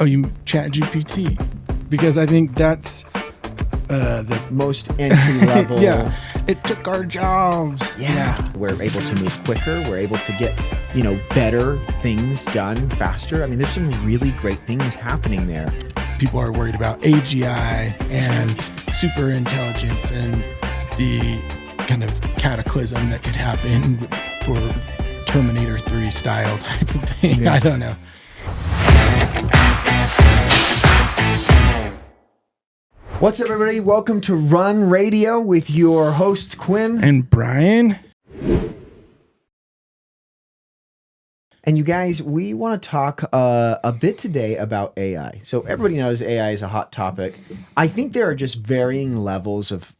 Oh, you chat GPT, because I think that's the most entry level. Yeah, it took our jobs. Yeah. We're able to move quicker. We're able to get, better things done faster. I mean, there's some really great things happening there. People are worried about AGI and super intelligence and the kind of cataclysm that could happen for Terminator 3 style type of thing. Yeah. I don't know. What's up, everybody? Welcome to Run Radio with your hosts, Quinn and Brian. And you guys, we want to talk a bit today about AI. So everybody knows AI is a hot topic. I think there are just varying levels of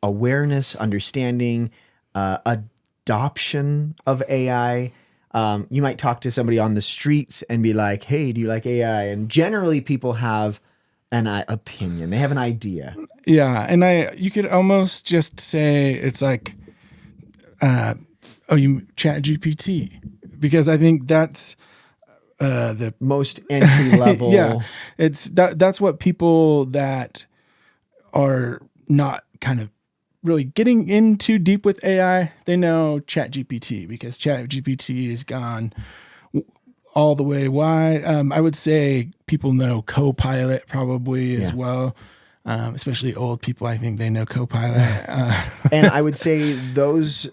awareness, understanding, adoption of AI. You might talk to somebody on the streets and be like, hey, do you like AI? And generally people have an opinion. They have an idea. Yeah. And you could almost just say it's like, you chat GPT, because I think that's the most entry level. Yeah. That's what people that are not kind of really getting in too deep with AI, they know chat GPT, because chat GPT has gone all the way wide. I would say people know Copilot probably as well. Especially old people, I think they know Copilot. And I would say those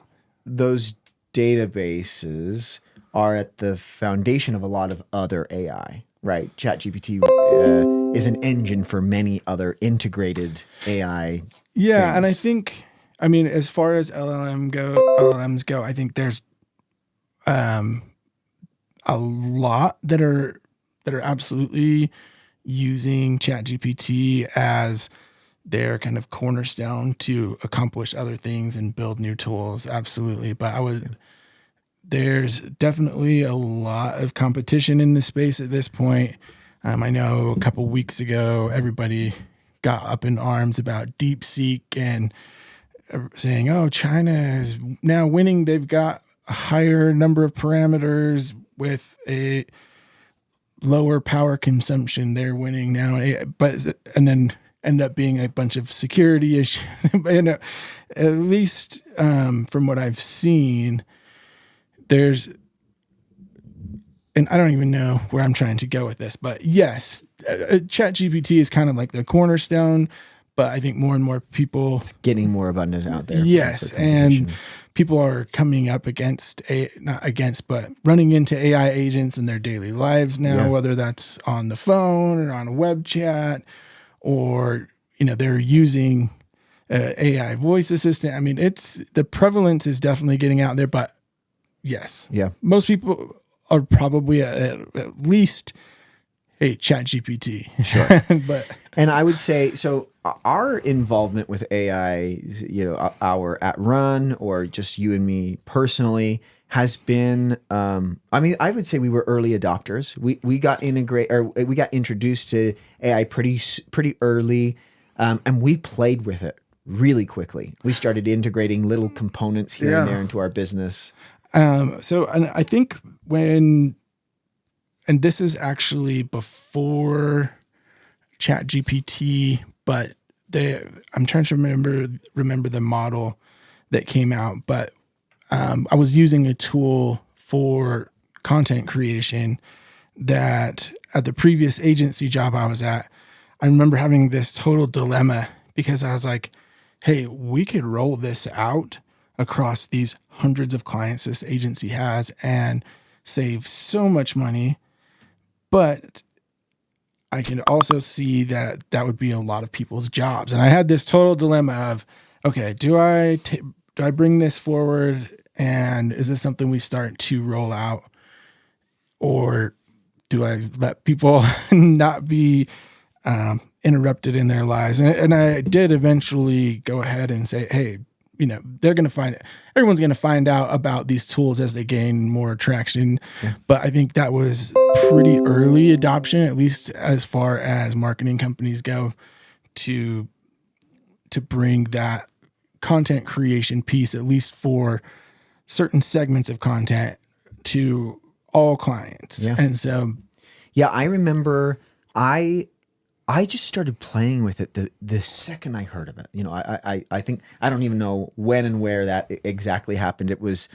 databases are at the foundation of a lot of other AI, right? ChatGPT is an engine for many other integrated AI. Yeah, things. And I think, as far as LLMs go, I think there's a lot that are absolutely using ChatGPT as their kind of cornerstone to accomplish other things and build new tools. Absolutely. But there's definitely a lot of competition in this space at this point. I know a couple weeks ago, everybody got up in arms about DeepSeek and saying, oh, China is now winning. They've got a higher number of parameters with a lower power consumption. They're winning now. And then end up being a bunch of security issues. At least from what I've seen, and I don't even know where I'm trying to go with this, but yes, ChatGPT is kind of like the cornerstone, but I think more and more people... It's getting more abundant out there. Yes, and people are coming up but running into AI agents in their daily lives now, whether that's on the phone or on a web chat, or, they're using AI voice assistant. The prevalence is definitely getting out there, but yes. Yeah. Most people are probably at least, hey, chat GPT. Sure. And I would say, so our involvement with AI, our at Run, or just you and me personally, has been, I would say we were early adopters. We got introduced to AI pretty early, and we played with it really quickly. We started integrating little components here and there into our business. And I think and this is actually before ChatGPT, but I'm trying to remember the model that came out, but I was using a tool for content creation that at the previous agency job I was at, I remember having this total dilemma, because I was like, hey, we could roll this out across these hundreds of clients this agency has and save so much money. But I can also see that would be a lot of people's jobs. And I had this total dilemma of, okay, do I bring this forward, and is this something we start to roll out, or do I let people not be interrupted in their lives? And I did eventually go ahead and say, hey, everyone's going to find out about these tools as they gain more traction. Yeah. But I think that was pretty early adoption, at least as far as marketing companies go, to bring that content creation piece, at least for certain segments of content, to all clients. Yeah. And so, yeah, I remember I just started playing with it the second I heard of it. You know, I think I don't even know when and where that exactly happened. It was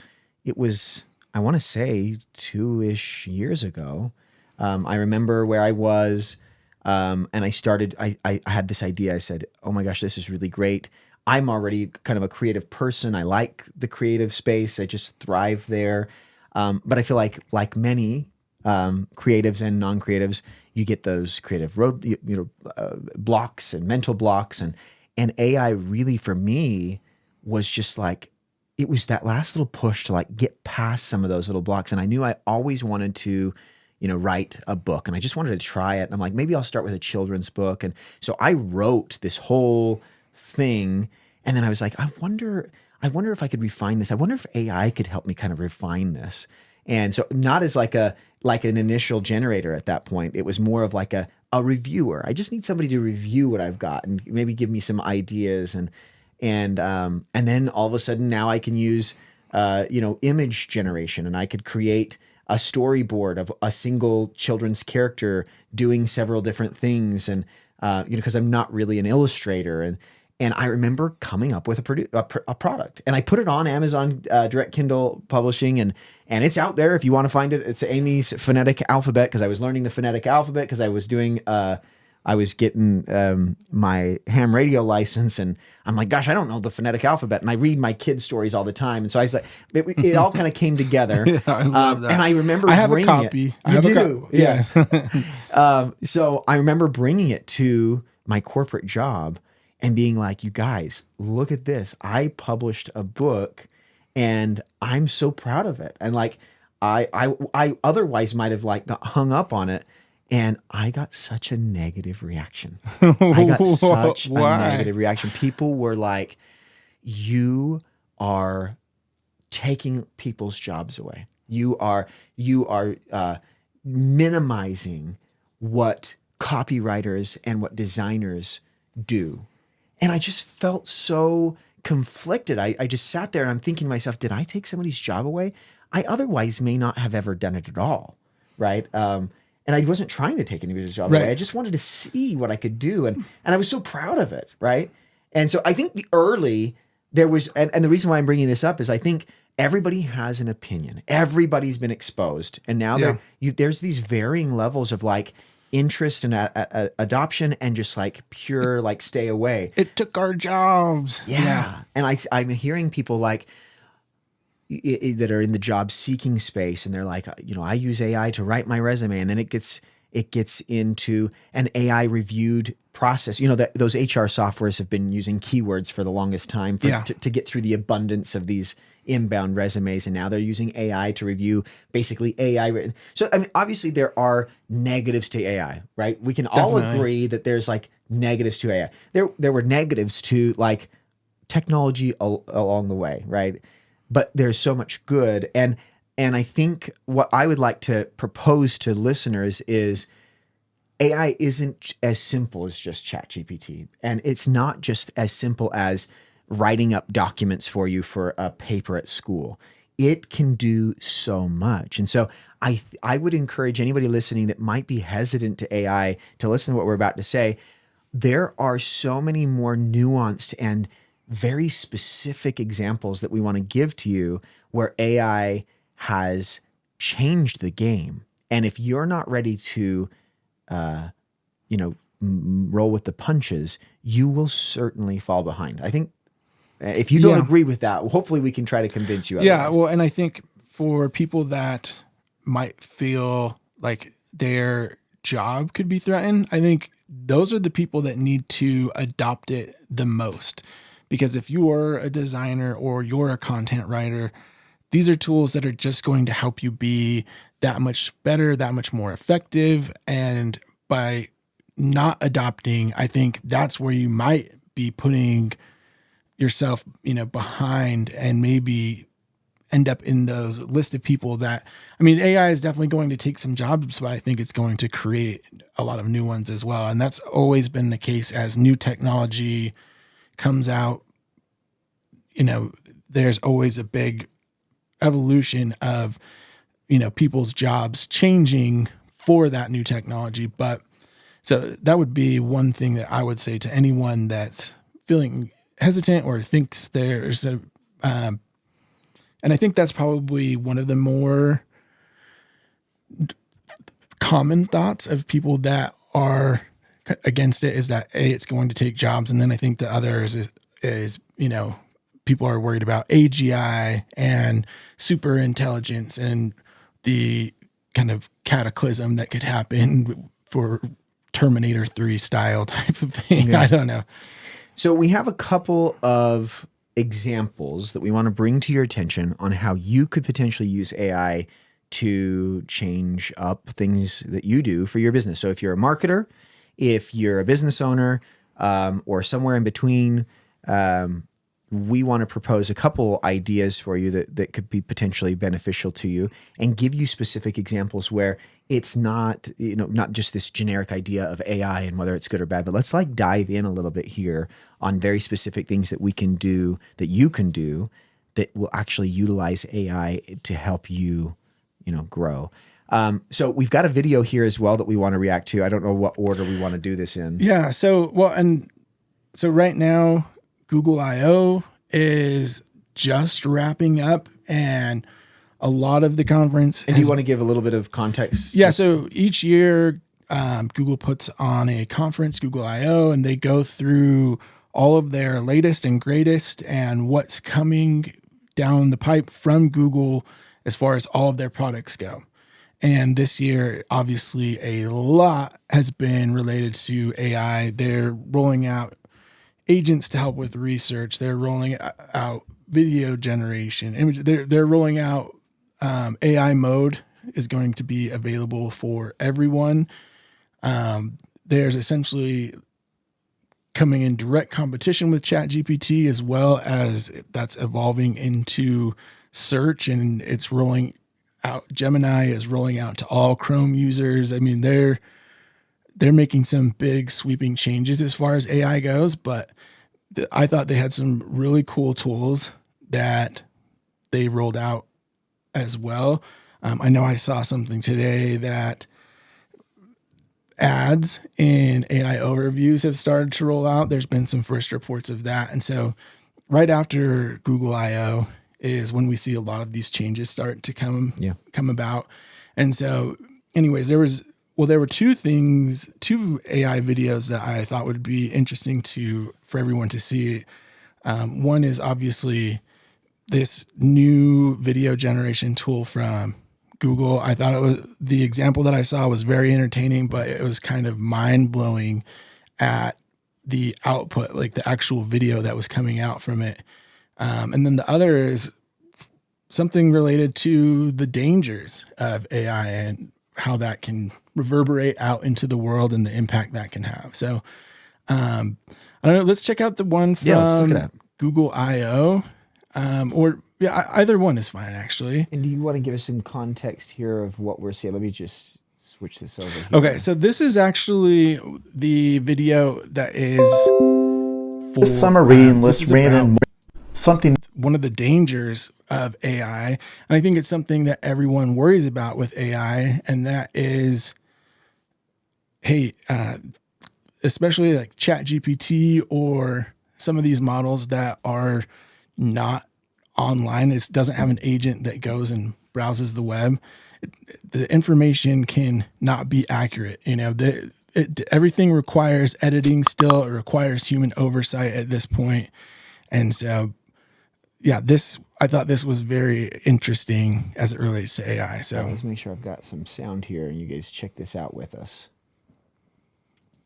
I want to say 2-ish years ago. I remember where I was, and I started. I had this idea. I said, "Oh my gosh, this is really great." I'm already kind of a creative person. I like the creative space. I just thrive there. But I feel like many creatives and non-creatives, you get those creative blocks and mental blocks, and AI really for me was just like it was that last little push to like get past some of those little blocks. And I knew I always wanted to, write a book, and I just wanted to try it. And I'm like, maybe I'll start with a children's book. And so I wrote this whole thing, and then I was like, I wonder if I could refine this. I wonder if AI could help me kind of refine this. And so not as like an initial generator at that point. It was more of like a reviewer. I just need somebody to review what I've got and maybe give me some ideas. And then all of a sudden now I can use image generation, and I could create a storyboard of a single children's character doing several different things. And because I'm not really an illustrator, and I remember coming up with a product, and I put it on Amazon Direct Kindle Publishing, and it's out there if you want to find it. It's Amy's Phonetic Alphabet, because I was learning the phonetic alphabet because I was doing I was getting my ham radio license, and I'm like, gosh, I don't know the phonetic alphabet, and I read my kids' stories all the time, and so I was like, it all kind of came together. Yeah, I love that. And I remember I have a bringing copy. it. You do, yes. so I remember bringing it to my corporate job and being like, you guys, look at this. I published a book, and I'm so proud of it. And like, I otherwise might have like got hung up on it. And I got such a negative reaction. I got such a negative reaction. People were like, you are taking people's jobs away. You are minimizing what copywriters and what designers do. And I just felt so conflicted. I just sat there and I'm thinking to myself, did I take somebody's job away? I otherwise may not have ever done it at all, right? And I wasn't trying to take anybody's job away. I just wanted to see what I could do. And I was so proud of it, right? And so I think there was, and the reason why I'm bringing this up is I think everybody has an opinion. Everybody's been exposed. And now there's these varying levels of like interest and adoption and just like pure like stay away. It took our jobs. Yeah. And I'm hearing people like, that are in the job seeking space, and they're like, I use AI to write my resume, and then it gets into an AI reviewed process. Those HR softwares have been using keywords for the longest time to get through the abundance of these inbound resumes, and now they're using AI to review basically AI written. So I mean, obviously there are negatives to AI, right? We can all agree that there's like negatives to AI. There were negatives to like technology along the way, right? But there's so much good. And I think what I would like to propose to listeners is AI isn't as simple as just ChatGPT. And it's not just as simple as writing up documents for you for a paper at school. It can do so much. And so I would encourage anybody listening that might be hesitant to AI to listen to what we're about to say. There are so many more nuanced and very specific examples that we want to give to you where AI has changed the game. And if you're not ready to, roll with the punches, you will certainly fall behind. I think if you don't agree with that, hopefully we can try to convince you. Otherwise. Yeah. Well, and I think for people that might feel like their job could be threatened, I think those are the people that need to adopt it the most. Because if you are a designer or you're a content writer, these are tools that are just going to help you be that much better, that much more effective. And by not adopting, I think that's where you might be putting yourself, behind, and maybe end up in those list of people that, AI is definitely going to take some jobs, but I think it's going to create a lot of new ones as well. And that's always been the case as new technology comes out. There's always a big evolution of, people's jobs changing for that new technology. But So that would be one thing that I would say to anyone that's feeling hesitant or thinks there's a, and I think that's probably one of the more common thoughts of people that are against it, is that A, it's going to take jobs. And then I think the others is people are worried about AGI and super intelligence and the kind of cataclysm that could happen for Terminator 3 style type of thing. Yeah. I don't know. So we have a couple of examples that we want to bring to your attention on how you could potentially use AI to change up things that you do for your business. So if you're a marketer, if you're a business owner, or somewhere in between, we want to propose a couple ideas for you that could be potentially beneficial to you, and give you specific examples where it's not, not just this generic idea of AI and whether it's good or bad, but let's like dive in a little bit here on very specific things that we can do, that you can do, that will actually utilize AI to help you, grow. So we've got a video here as well that we want to react to. I don't know what order we want to do this in. Yeah. So right now, Google I/O is just wrapping up, and a lot of the conference. And do you want to give a little bit of context? Yeah. So each year, Google puts on a conference, Google I/O, and they go through all of their latest and greatest and what's coming down the pipe from Google as far as all of their products go. And this year, obviously, a lot has been related to AI. They're rolling out agents to help with research. They're rolling out video generation, image. They're rolling out AI mode is going to be available for everyone. There's essentially coming in direct competition with ChatGPT, as well as that's evolving into search, and it's rolling out. Gemini is rolling out to all Chrome users. I mean, they're making some big sweeping changes as far as AI goes, but I thought they had some really cool tools that they rolled out as well. I know I saw something today that ads in AI overviews have started to roll out. There's been some first reports of that. And so right after Google I/O is when we see a lot of these changes start to come about. And so anyways, there were two AI videos that I thought would be interesting for everyone to see. One is obviously this new video generation tool from Google. I thought the example that I saw was very entertaining, but it was kind of mind blowing at the output, like the actual video that was coming out from it. And then the other is something related to the dangers of AI and how that can reverberate out into the world and the impact that can have. So, I don't know. Let's check out the one from Google I/O, either one is fine actually. And do you want to give us some context here of what we're seeing? Let me just switch this over here. Okay, so this is actually the video that is for summer reading list ran in something. One of the dangers of AI, and I think it's something that everyone worries about with AI, and that is, especially like ChatGPT or some of these models that are not online. It doesn't have an agent that goes and browses the web. The information can not be accurate. Everything requires editing still. It requires human oversight at this point. And so, I thought this was very interesting as it relates to AI. So let's make sure I've got some sound here and you guys check this out with us.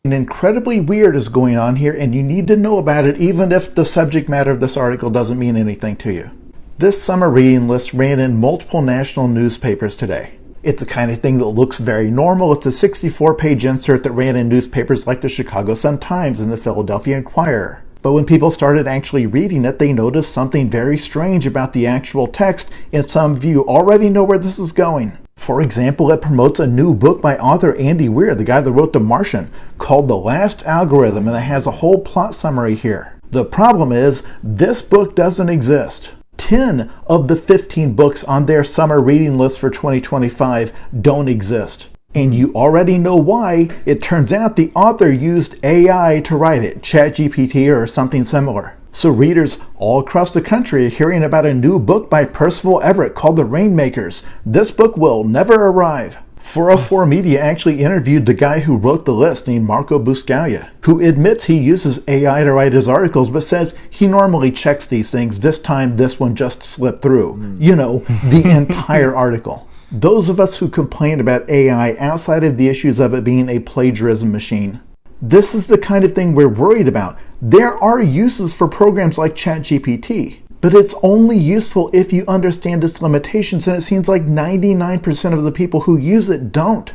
An incredibly weird is going on here, and you need to know about it even if the subject matter of this article doesn't mean anything to you. This summer reading list ran in multiple national newspapers today. It's the kind of thing that looks very normal. It's a 64-page insert that ran in newspapers like the Chicago Sun-Times and the Philadelphia Inquirer. But when people started actually reading it, they noticed something very strange about the actual text, and some of you already know where this is going. For example, it promotes a new book by author Andy Weir, the guy that wrote The Martian, called The Last Algorithm, and it has a whole plot summary here. The problem is, this book doesn't exist. 10 of the 15 books on their summer reading list for 2025 don't exist. And you already know why. It turns out the author used AI to write it, ChatGPT or something similar. So readers all across the country are hearing about a new book by Percival Everett called The Rainmakers. This book will never arrive. 404 Media actually interviewed the guy who wrote the list named Marco Buscaglia, who admits he uses AI to write his articles, but says he normally checks these things. This time, this one just slipped through. You know, the entire article. Those of us who complain about AI outside of the issues of it being a plagiarism machine, this is the kind of thing we're worried about. There are uses for programs like ChatGPT, but it's only useful if you understand its limitations, and it seems like 99% of the people who use it don't.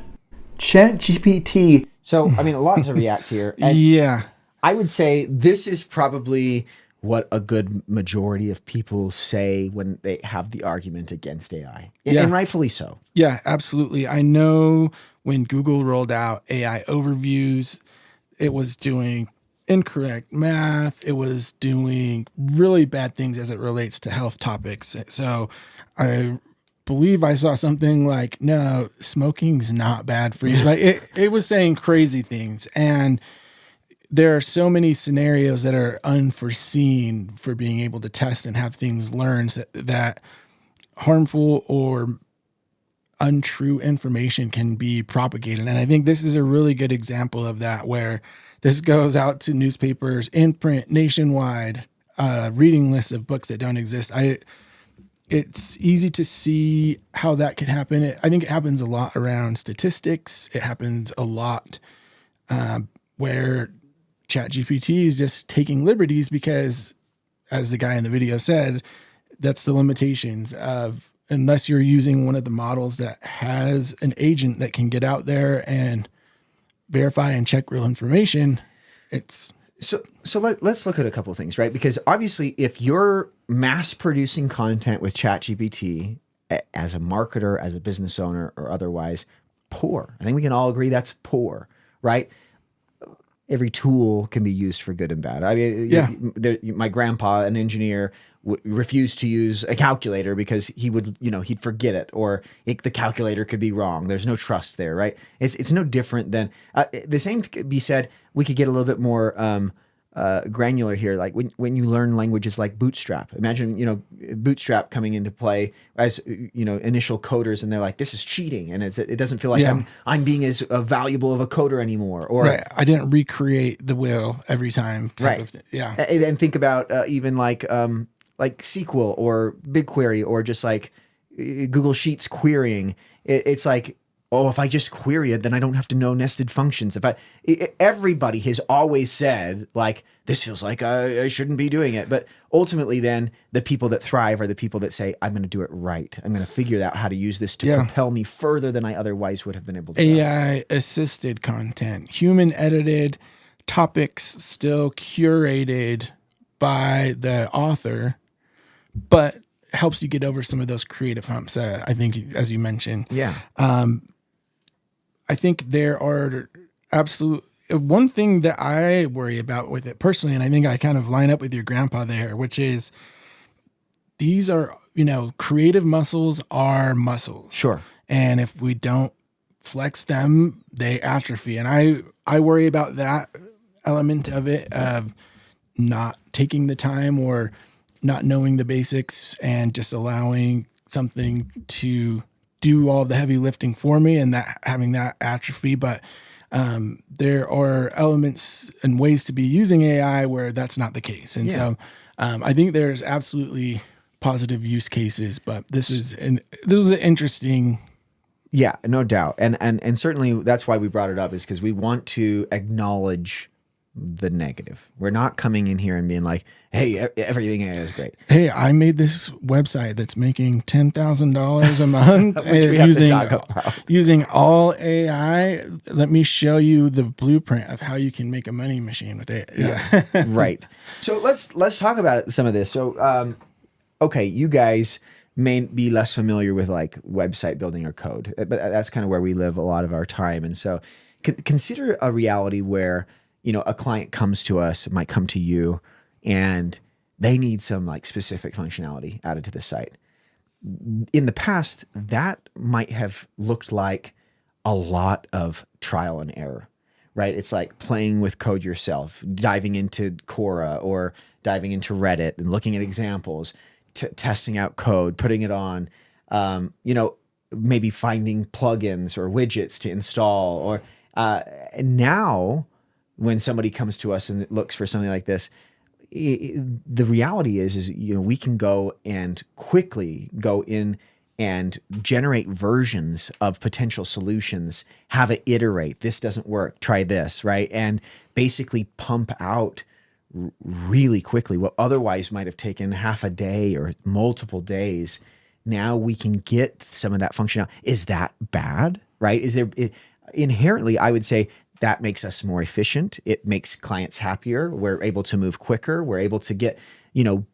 ChatGPT. So, I mean, a lot to react here. And Yeah. I would say this is probably what a good majority of people say when they have the argument against AI. Yeah. And rightfully so. Yeah, absolutely. I know when Google rolled out AI overviews, it was doing incorrect math. It was doing really bad things as it relates to health topics. So I believe I saw something like, no, smoking's not bad for you. Like it was saying crazy things. And there are so many scenarios that are unforeseen for being able to test and have things learned that harmful or untrue information can be propagated. And I think this is a really good example of that, where this goes out to newspapers in print nationwide, reading lists of books that don't exist. It's easy to see how that could happen. I think it happens a lot around statistics. It happens a lot where ChatGPT is just taking liberties because, as the guy in the video said, that's the limitations of, unless you're using one of the models that has an agent that can get out there and verify and check real information, it's... So let's look at a couple of things, right? Because obviously, if you're mass producing content with ChatGPT as a marketer, as a business owner, or otherwise, poor. I think we can all agree that's poor, right? Every tool can be used for good and bad. I mean, Yeah. My grandpa, an engineer, refused to use a calculator because he would, he'd forget it, or the calculator could be wrong. There's no trust there, right? It's no different than the same could be said. We could get a little bit more granular here. Like when you learn languages like Bootstrap, imagine, Bootstrap coming into play as, initial coders, and they're like, this is cheating. And it doesn't feel like I'm being as valuable of a coder anymore. Or right. I didn't recreate the wheel every time. Right. Yeah. And think about even like SQL or BigQuery, or just like Google Sheets querying. It's like, oh, if I just query it, then I don't have to know nested functions. Everybody has always said, like, this feels like I shouldn't be doing it. But ultimately, then the people that thrive are the people that say, I'm going to do it right. I'm going to figure out how to use this to propel me further than I otherwise would have been able to. AI assisted content, human edited topics, still curated by the author, but helps you get over some of those creative humps. I think, as you mentioned, I think there are one thing that I worry about with it personally, and I think I kind of line up with your grandpa there, which is these are, creative muscles are muscles. Sure. And if we don't flex them, they atrophy. And I worry about that element of it, of not taking the time or not knowing the basics and just allowing something to do all the heavy lifting for me, and that having that atrophy. But there are elements and ways to be using AI where that's not the case. And so I think there's absolutely positive use cases, but this was an interesting. Yeah, no doubt. And certainly that's why we brought it up, is because we want to acknowledge the negative. We're not coming in here and being like, hey, everything AI is great. Hey, I made this website that's making $10,000 a month using all AI. Let me show you the blueprint of how you can make a money machine with it. Yeah. Right. So let's talk about some of this. So, okay, you guys may be less familiar with like website building or code, but that's kind of where we live a lot of our time. And so consider a reality where, a client comes to us, might come to you, and they need some like specific functionality added to the site. In the past, that might have looked like a lot of trial and error, right? It's like playing with code yourself, diving into Quora or diving into Reddit and looking at examples, testing out code, putting it on, maybe finding plugins or widgets to install. Or now when somebody comes to us and looks for something like this, the reality is we can go and quickly go in and generate versions of potential solutions, have it iterate, this doesn't work, try this, right? And basically pump out really quickly what otherwise might have taken half a day or multiple days. Now we can get some of that functionality. Is that bad, right? Inherently, I would say that makes us more efficient. It makes clients happier. We're able to move quicker. We're able to get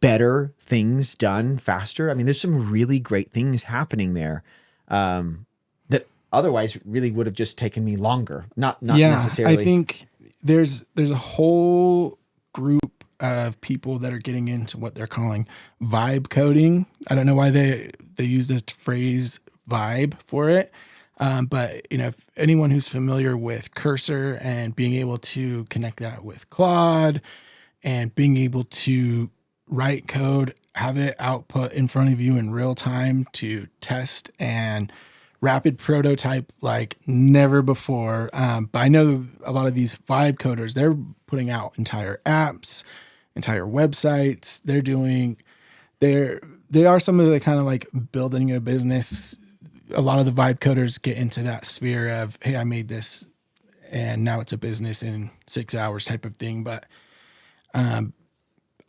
better things done faster. I mean, there's some really great things happening there that otherwise really would have just taken me longer. Not necessarily. I think there's a whole group of people that are getting into what they're calling vibe coding. I don't know why they use the phrase vibe for it. But if anyone who's familiar with Cursor and being able to connect that with Claude and being able to write code, have it output in front of you in real time to test and rapid prototype like never before. But I know a lot of these vibe coders, they're putting out entire apps, entire websites. They are some of the kind of like building a business. A lot of the vibe coders get into that sphere of, hey, I made this and now it's a business in 6 hours type of thing. But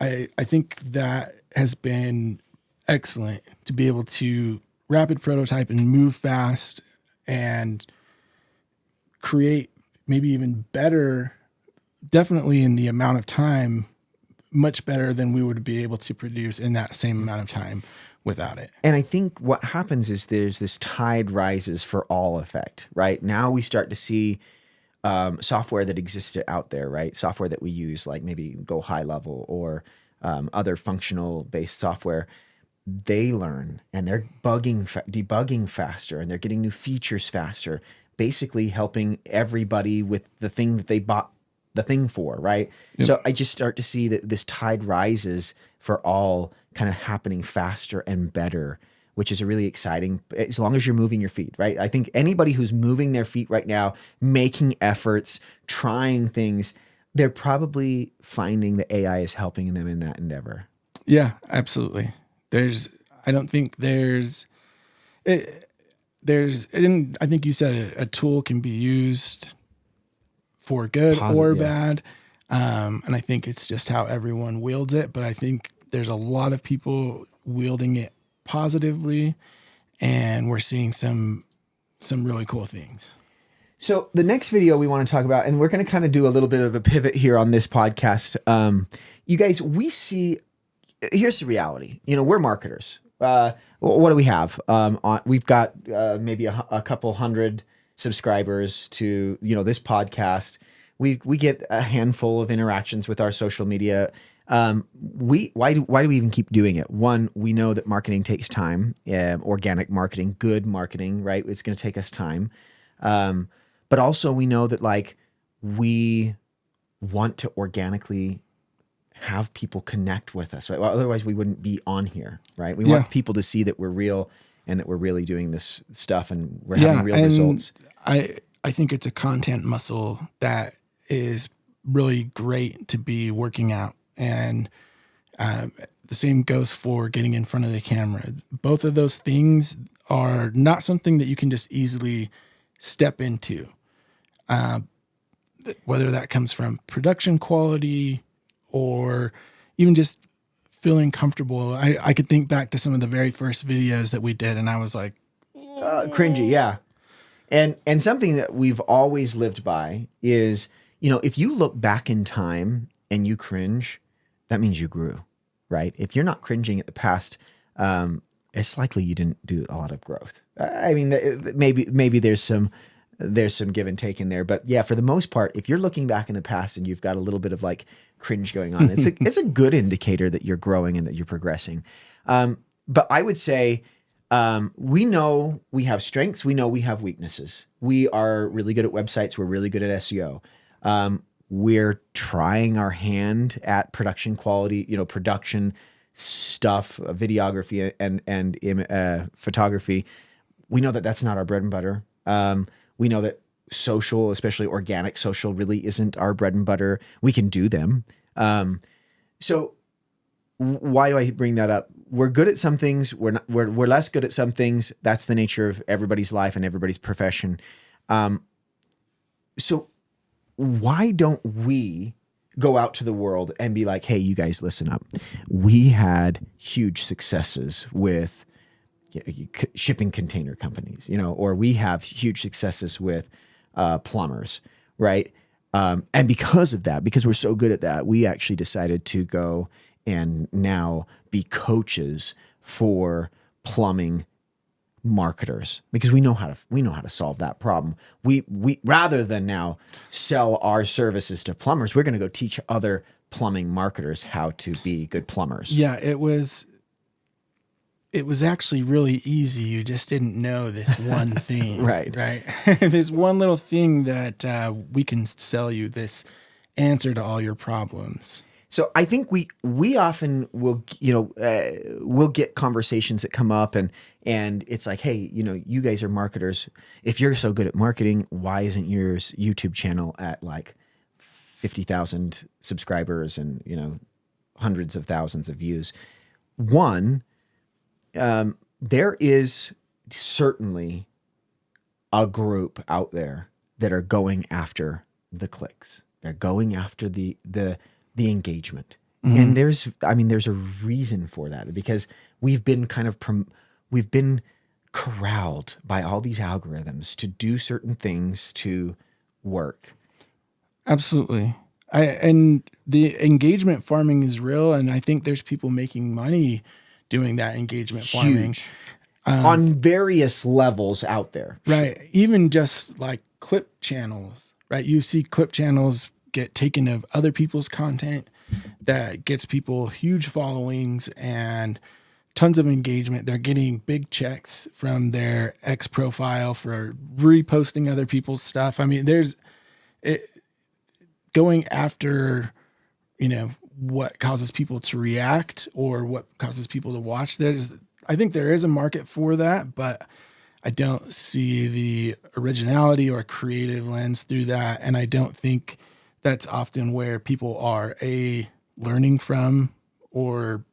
I think that has been excellent to be able to rapid prototype and move fast and create maybe even better, definitely in the amount of time, much better than we would be able to produce in that same amount of time without it. And I think what happens is there's this tide rises for all effect, right? Now we start to see software that existed out there, right? Software that we use, like maybe Go High Level or other functional based software. They learn and they're debugging faster and they're getting new features faster, basically helping everybody with the thing that they bought the thing for, right? Yep. So I just start to see that this tide rises for all kind of happening faster and better, which is a really exciting, as long as you're moving your feet, right? I think anybody who's moving their feet right now, making efforts, trying things, they're probably finding that AI is helping them in that endeavor. Yeah, absolutely. I think you said a tool can be used for good or bad. And I think it's just how everyone wields it. But I think there's a lot of people wielding it positively, and we're seeing some really cool things. So the next video we want to talk about, and we're going to kind of do a little bit of a pivot here on this podcast. You guys, here's the reality. We're marketers. What do we have? We've got maybe a couple hundred subscribers to this podcast. We get a handful of interactions with our social media. Why do we even keep doing it? One, we know that marketing takes time. Organic marketing, good marketing, right? It's going to take us time. But also we know that we want to organically have people connect with us, right? Well, otherwise we wouldn't be on here, right? We want people to see that we're real and that we're really doing this stuff and we're having real results. I think it's a content muscle that is really great to be working out. And the same goes for getting in front of the camera. Both of those things are not something that you can just easily step into. Whether that comes from production quality or even just feeling comfortable. I could think back to some of the very first videos that we did and I was like, cringy. Yeah. And something that we've always lived by is, if you look back in time and you cringe, that means you grew, right? If you're not cringing at the past, it's likely you didn't do a lot of growth. I mean, maybe there's some give and take in there, but yeah, for the most part, if you're looking back in the past and you've got a little bit of cringe going on, it's a good indicator that you're growing and that you're progressing. But I would say We know we have strengths. We know we have weaknesses. We are really good at websites. We're really good at SEO. We're trying our hand at production quality, production stuff, videography and photography. We know that that's not our bread and butter. We know that social, especially organic social, really isn't our bread and butter. We can do them. So why do I bring that up? We're good at some things. We're less good at some things. That's the nature of everybody's life and everybody's profession. So why don't we go out to the world and be like, hey, you guys, listen up. We had huge successes with shipping container companies, or we have huge successes with plumbers, right? And because of that, because we're so good at that, we actually decided to go and now be coaches for plumbing marketers, because we know how to solve that problem. We rather than now sell our services to plumbers, we're going to go teach other plumbing marketers how to be good plumbers. Yeah, it was actually really easy. You just didn't know this one thing. Right. This one little thing that we can sell you this answer to all your problems. So I think we often will, we'll get conversations that come up and it's like, hey, you guys are marketers. If you're so good at marketing, why isn't your YouTube channel at like 50,000 subscribers and, hundreds of thousands of views? One, there is certainly a group out there that are going after the clicks. They're going after the engagement. Mm-hmm. And there's a reason for that, because we've been we've been corralled by all these algorithms to do certain things to work. Absolutely. And the engagement farming is real. And I think there's people making money doing that engagement farming. On various levels out there. Right. Even just like clip channels, right? You see clip channels get taken of other people's content that gets people huge followings and tons of engagement. They're getting big checks from their X profile for reposting other people's stuff. I mean, there's it going after, what causes people to react or what causes people to watch. I think there is a market for that, but I don't see the originality or creative lens through that. And I don't think that's often where people are learning from, or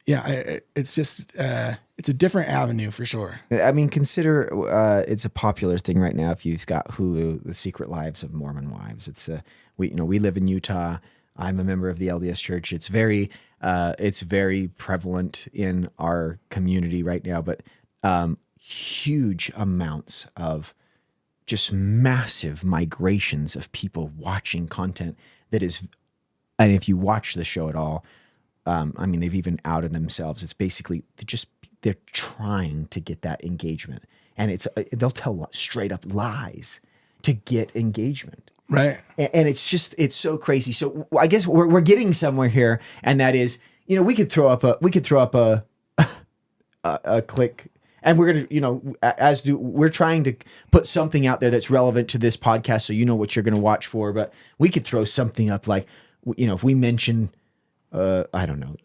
it's just it's a different avenue for sure. I mean, consider it's a popular thing right now. If you've got Hulu, The Secret Lives of Mormon Wives. It's we live in Utah. I'm a member of the LDS Church. It's very prevalent in our community right now, but huge amounts of just massive migrations of people watching content that is, and if you watch the show at all, they've even outed themselves. It's basically they're trying to get that engagement, and they'll tell straight up lies to get engagement. Right. And it's so crazy. So I guess we're getting somewhere here, and that is, we could throw up a click. And we're going to, we're trying to put something out there that's relevant to this podcast, so you know what you're going to watch for. But we could throw something up like, if we mention, I don't know,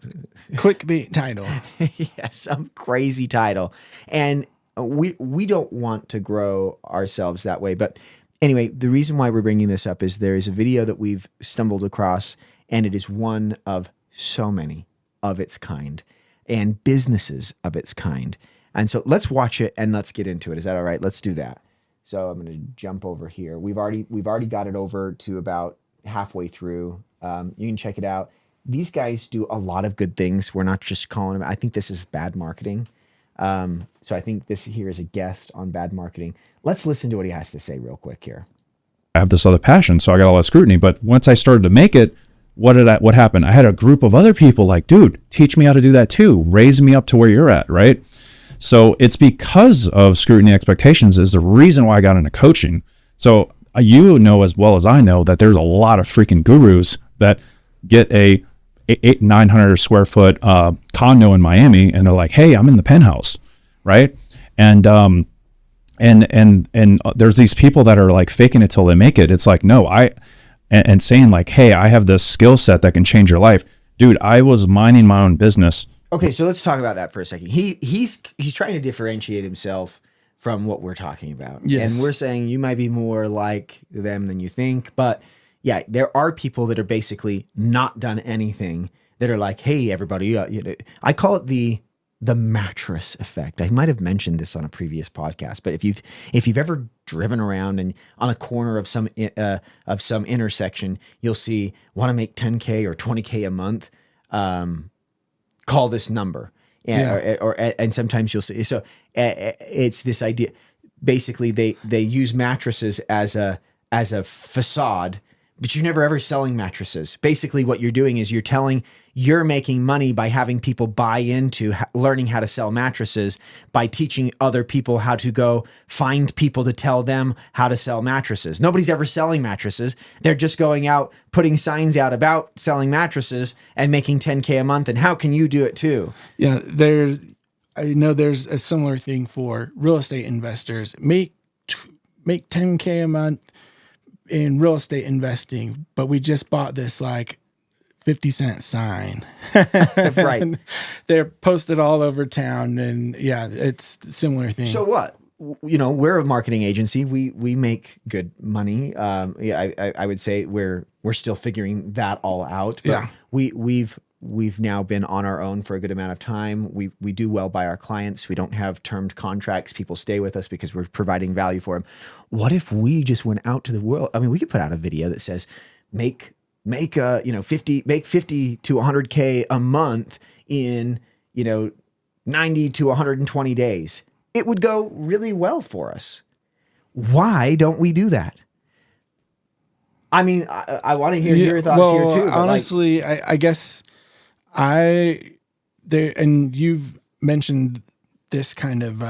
clickbait title, yeah, some crazy title, and we don't want to grow ourselves that way. But anyway, the reason why we're bringing this up is there is a video that we've stumbled across, and it is one of so many of its kind, and businesses of its kind. And so let's watch it and let's get into it. Is that all right? Let's do that. So I'm going to jump over here. We've already got it over to about halfway through. You can check it out. These guys do a lot of good things. We're not just calling them. I think this is bad marketing. So I think this here is a guest on bad marketing. Let's listen to what he has to say real quick here. I have this other passion, so I got all that scrutiny. But once I started to make it, what happened? I had a group of other people like, dude, teach me how to do that too. Raise me up to where you're at, right? So it's because of scrutiny expectations is the reason why I got into coaching. So you know as well as I know that there's a lot of freaking gurus that get a 900 square foot condo in Miami, and they're like, hey, I'm in the penthouse, right? And there's these people that are like faking it till they make it. It's like, no, and saying like, hey, I have this skill set that can change your life. Dude, I was minding my own business. Okay, so let's talk about that for a second. He's trying to differentiate himself from what we're talking about. Yes. And we're saying you might be more like them than you think. But yeah, there are people that are basically not done anything that are like, hey, everybody, I call it the mattress effect. I might have mentioned this on a previous podcast, but if you've ever driven around and on a corner of some intersection, you'll see, want to make 10K or 20K a month, call this number. And sometimes you'll see, so it's this idea. Basically they use mattresses as a facade, but you're never ever selling mattresses. Basically what you're doing is you're making money by having people buy into learning how to sell mattresses, by teaching other people how to go find people to tell them how to sell mattresses. Nobody's ever selling mattresses. They're just going out, putting signs out about selling mattresses and making 10K a month. And how can you do it too? Yeah, I know there's a similar thing for real estate investors. Make 10K a month in real estate investing, but we just bought this like 50-cent sign. Right. They're posted all over town, and yeah, it's a similar thing. So what? We're a marketing agency. We make good money. I would say we're still figuring that all out. But Yeah. We've now been on our own for a good amount of time. We do well by our clients. We don't have termed contracts. People stay with us because we're providing value for them. What if we just went out to the world? I mean, we could put out a video that says make 50 to 100K a month in 90 to 120 days. It would go really well for us. Why don't we do that? I mean, I want to hear your thoughts here too. Honestly, I guess and you've mentioned this kind of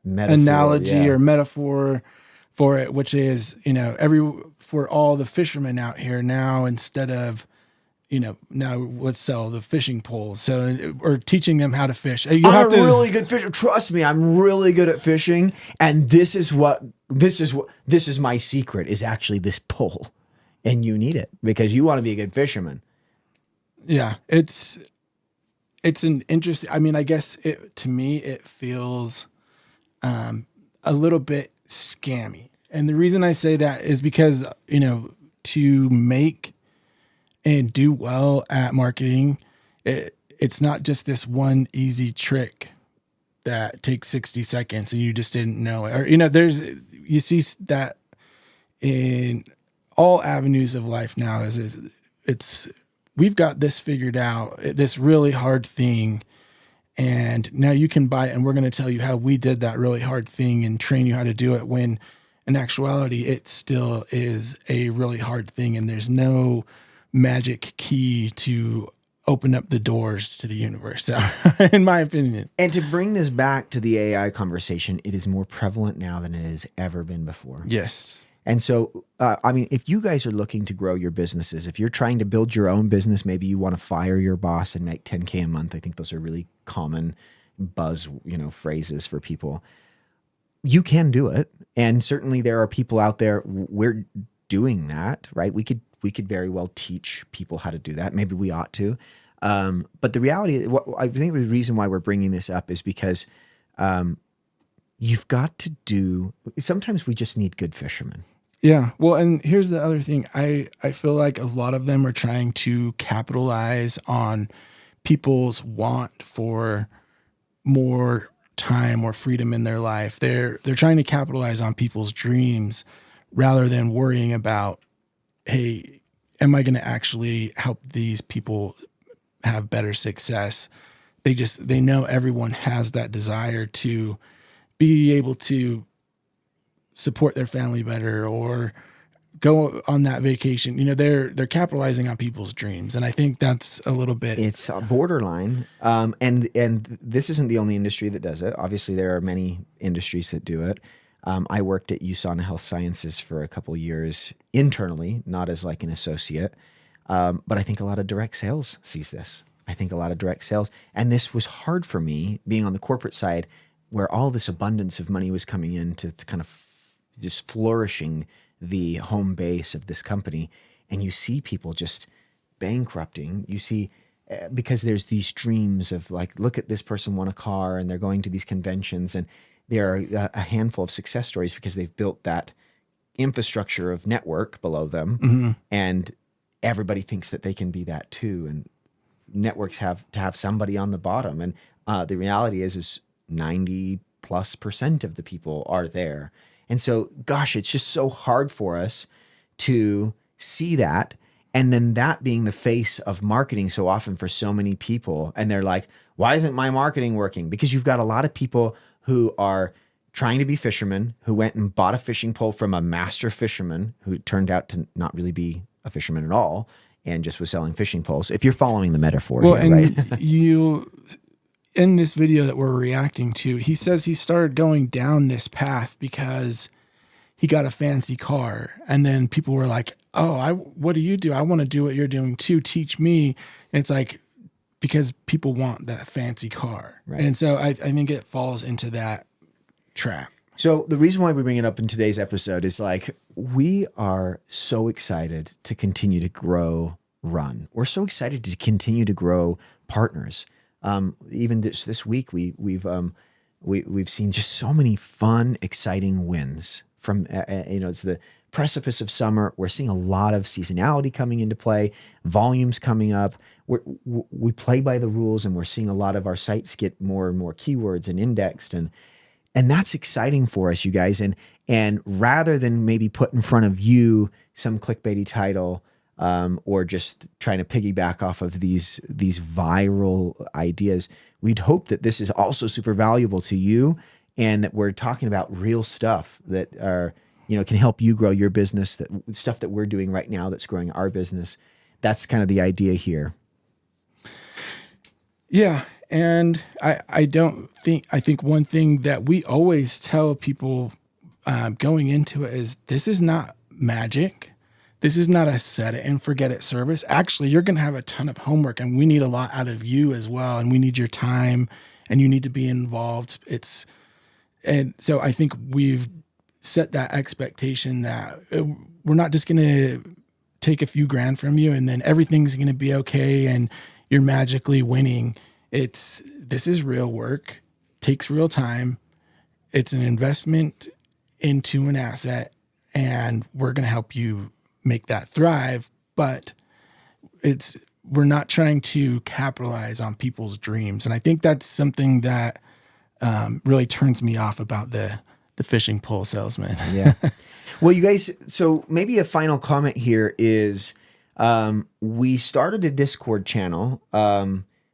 analogy or metaphor for it, which is, for all the fishermen out here now, instead of, now let's sell the fishing poles. So, or teaching them how to fish. I'm a really good fisher. Trust me, I'm really good at fishing. And this is my secret, is actually this pole. And you need it because you want to be a good fisherman. Yeah. It's an interesting, I mean, I guess to me, it feels a little bit scammy. And the reason I say that is because, to make and do well at marketing, it's not just this one easy trick that takes 60 seconds and you just didn't know it. Or, you see that in all avenues of life now we've got this figured out, this really hard thing. And now you can buy it, and we're going to tell you how we did that really hard thing and train you how to do it, when in actuality, it still is a really hard thing. And there's no magic key to open up the doors to the universe, in my opinion. And to bring this back to the AI conversation, it is more prevalent now than it has ever been before. Yes. And so, if you guys are looking to grow your businesses, if you're trying to build your own business, maybe you want to fire your boss and make 10K a month. I think those are really common buzz, phrases for people. You can do it. And certainly there are people out there, we're doing that, right? We could very well teach people how to do that. Maybe we ought to. But the reality, I think the reason why we're bringing this up is because you've got to sometimes we just need good fishermen. Yeah. Well, and here's the other thing. I feel like a lot of them are trying to capitalize on people's want for more time or freedom in their life. They're trying to capitalize on people's dreams rather than worrying about, hey, am I going to actually help these people have better success? They know everyone has that desire to be able to support their family better or go on that vacation. They're capitalizing on people's dreams. And I think that's a little bit, it's a borderline. And this isn't the only industry that does it. Obviously there are many industries that do it. I worked at USANA Health Sciences for a couple years internally, not as like an associate. But I think a lot of direct sales sees this. I think a lot of direct sales. And this was hard for me being on the corporate side where all this abundance of money was coming in to kind of just flourishing the home base of this company. And you see people just bankrupting. You see, because there's these dreams of like, look at this person won a car and they're going to these conventions. And there are a handful of success stories because they've built that infrastructure of network below them. And everybody thinks that they can be that too. And networks have to have somebody on the bottom. And the reality is 90+% of the people are there. And so, gosh, it's just so hard for us to see that. And then that being the face of marketing so often for so many people. And they're like, why isn't my marketing working? Because you've got a lot of people who are trying to be fishermen, who went and bought a fishing pole from a master fisherman who turned out to not really be a fisherman at all and just was selling fishing poles. If you're following the metaphor here, and right? you, in this video that we're reacting to, he says he started going down this path because he got a fancy car. And then people were like, oh, what do you do? I want to do what you're doing too. Teach me. And it's like, because people want that fancy car. Right. And so I think it falls into that trap. So the reason why we bring it up in today's episode is like, we are so excited to continue to grow Run. We're so excited to continue to grow partners. Even this week, we've seen just so many fun, exciting wins from, it's the precipice of summer. We're seeing a lot of seasonality coming into play, volumes coming up. We play by the rules, and we're seeing a lot of our sites get more and more keywords and indexed, and that's exciting for us, you guys. And rather than maybe put in front of you some clickbaity title, or just trying to piggyback off of these viral ideas, we'd hope that this is also super valuable to you, and that we're talking about real stuff that are, can help you grow your business, that stuff that we're doing right now that's growing our business. That's kind of the idea here. Yeah. And I think one thing that we always tell people going into it is, this is not magic. This is not a set it and forget it service. Actually, you're going to have a ton of homework, and we need a lot out of you as well. And we need your time, and you need to be involved. And so I think we've set that expectation that we're not just going to take a few grand from you and then everything's going to be okay and you're magically winning. This is real work, takes real time. It's an investment into an asset, and we're going to help you make that thrive. But we're not trying to capitalize on people's dreams. And I think that's something that really turns me off about the fishing pole salesman. Yeah. Well, you guys, so maybe a final comment here is, we started a Discord channel.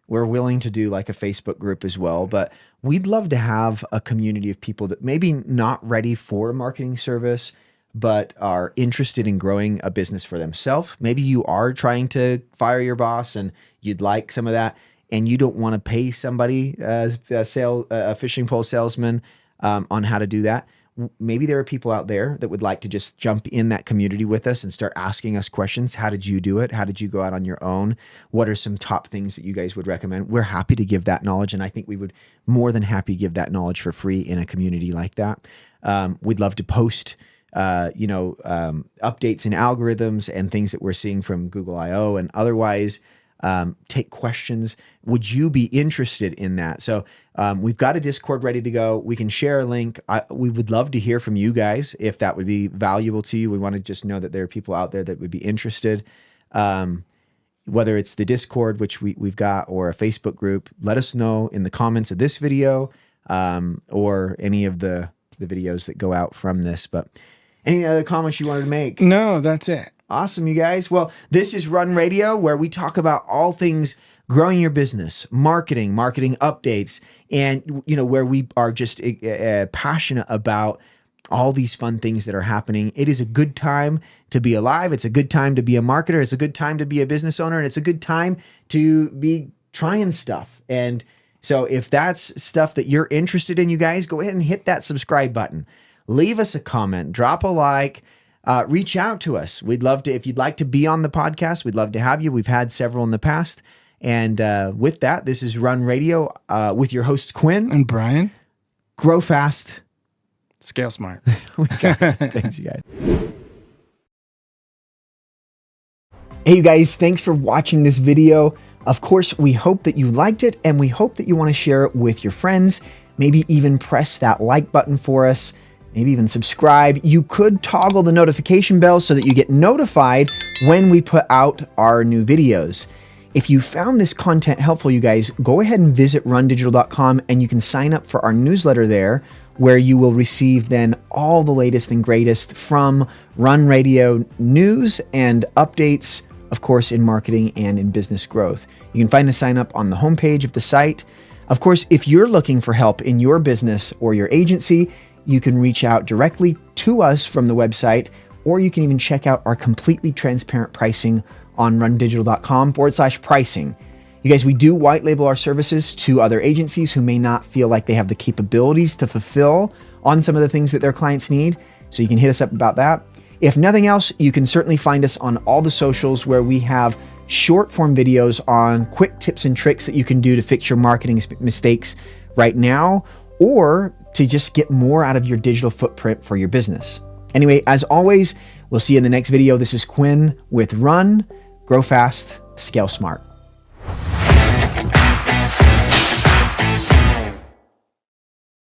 We're willing to do like a Facebook group as well, but we'd love to have a community of people that maybe not ready for a marketing service, but are interested in growing a business for themselves. Maybe you are trying to fire your boss and you'd like some of that, and you don't want to pay somebody, a fishing pole salesman, on how to do that. Maybe there are people out there that would like to just jump in that community with us and start asking us questions. How did you do it? How did you go out on your own? What are some top things that you guys would recommend? We're happy to give that knowledge, and I think we would more than happy give that knowledge for free in a community like that. We'd love to post updates and algorithms and things that we're seeing from Google I/O and otherwise. Take questions. Would you be interested in that? So we've got a Discord ready to go. We can share a link. We would love to hear from you guys if that would be valuable to you. We want to just know that there are people out there that would be interested. Whether it's the Discord, which we've got, or a Facebook group, let us know in the comments of this video, or any of the videos that go out from this. But any other comments you wanted to make? No, that's it. Awesome, you guys. Well, this is Run Radio, where we talk about all things growing your business, marketing updates, and where we are just passionate about all these fun things that are happening. It is a good time to be alive. It's a good time to be a marketer. It's a good time to be a business owner, and it's a good time to be trying stuff. And so if that's stuff that you're interested in, you guys, go ahead and hit that subscribe button. Leave us a comment, drop a like. reach out to us. We'd love to, if you'd like to be on the podcast, we'd love to have you. We've had several in the past. And with that, this is Run Radio with your hosts, Quinn And Brian, Grow Fast. scale smart. Thanks, you guys. Hey, you guys, thanks for watching this video. Of course, we hope that you liked it, and we hope that you want to share it with your friends. Maybe even press that like button for us. Maybe even subscribe. You could toggle the notification bell so that you get notified when we put out our new videos. If you found this content helpful, you guys, go ahead and visit rundigital.com, and you can sign up for our newsletter there, where you will receive then all the latest and greatest from Run Radio news and updates, of course, in marketing and in business growth. You can find the sign up on the homepage of the site. Of course, if you're looking for help in your business or your agency, you can reach out directly to us from the website, or you can even check out our completely transparent pricing on rundigital.com/pricing. You guys, we do white label our services to other agencies who may not feel like they have the capabilities to fulfill on some of the things that their clients need. So you can hit us up about that. If nothing else, you can certainly find us on all the socials where we have short form videos on quick tips and tricks that you can do to fix your marketing mistakes right now, or to just get more out of your digital footprint for your business. Anyway, as always, we'll see you in the next video. This is Quinn with Run, Grow Fast, Scale Smart.